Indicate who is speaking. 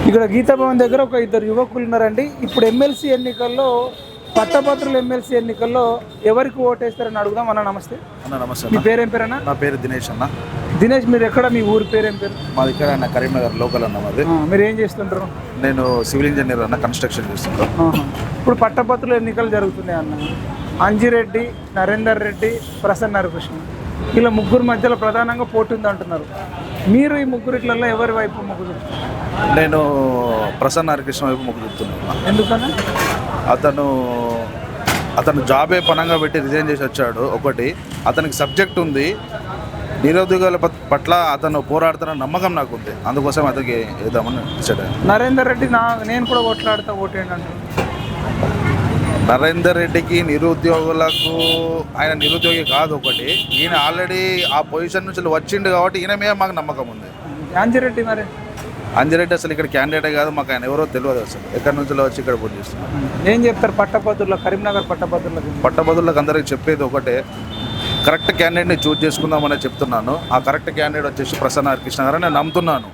Speaker 1: ఇక్కడ గీతాభవన్ దగ్గర ఒక ఇద్దరు యువకులు ఉన్నారండి. ఇప్పుడు ఎమ్మెల్సీ ఎన్నికల్లో పట్టభద్రుల ఎమ్మెల్సీ ఎన్నికల్లో ఎవరికి ఓటేస్తారని అడుగుదాం. అన్న నమస్తే.
Speaker 2: అన్న నమస్తే.
Speaker 1: మీ పేరేం పేరు అన్న?
Speaker 2: నా పేరు దినేష్ అన్న.
Speaker 1: దినేష్, మీరు ఎక్కడ? మీ ఊరి పేరేం పేరు?
Speaker 2: మాది ఇక్కడ అన్న కరీంనగర్ లోకల్ అన్న. మాది.
Speaker 1: మీరు ఏం చేస్తుంటారు?
Speaker 2: నేను సివిల్ ఇంజనీర్ అన్న, కన్స్ట్రక్షన్ చేస్తుంటాను.
Speaker 1: ఇప్పుడు పట్టభద్రుల ఎన్నికలు జరుగుతున్నాయి అన్న. అంజిరెడ్డి, నరేందర్ రెడ్డి, ప్రసన్న హరికృష్ణ, ఇలా ముగ్గురు మధ్యలో ప్రధానంగా పోటీ ఉంది అంటున్నారు. మీరు ఈ ముగ్గురిట్లలో ఎవరి వైపు మొగ్గు చూపుతారు?
Speaker 2: నేను ప్రసన్న హరికృష్ణ వైపు మొగ్గు చూపుతున్నాను.
Speaker 1: ఎందుకన్నా?
Speaker 2: అతను జాబే పనంగా పెట్టి రిజైన్ చేసి వచ్చాడు. ఒకటి, అతనికి సబ్జెక్ట్ ఉంది, నిరుద్యోగుల పట్ల అతను పోరాడుతున్న నమ్మకం నాకు ఉంది. అందుకోసం అతనికి వేద్దామని డిసైడ్ అయ్యాను.
Speaker 1: నరేందర్ రెడ్డి నేను కూడా ఓట్లాడుతా, ఓటేయండి అంటే.
Speaker 2: నరేందర్ రెడ్డికి నిరుద్యోగులకు, ఆయన నిరుద్యోగి కాదు. ఒకటి, ఈయన ఆల్రెడీ ఆ పొజిషన్ నుంచి వచ్చిండు కాబట్టి ఈయన మీద మాకు నమ్మకం ఉంది.
Speaker 1: అంజిరెడ్డి మరి?
Speaker 2: అంజిరెడ్డి అసలు ఇక్కడ క్యాండిడేటే కాదు, మాకు ఆయన ఎవరో తెలియదు. అసలు ఎక్కడి నుంచి వచ్చి ఇక్కడ పోటీ చేస్తున్నారు.
Speaker 1: ఏం చెప్తారు పట్టభద్రుల, కరీంనగర్
Speaker 2: పట్టభద్రులకు అందరికి చెప్పేది ఒకటే, కరెక్ట్ క్యాండిడేట్ని చూజ్ చేసుకుందామని చెప్తున్నాను. ఆ కరెక్ట్ క్యాండిడేట్ వచ్చేసి ప్రసన్న హరికృష్ణ గారు నేను నమ్ముతున్నాను.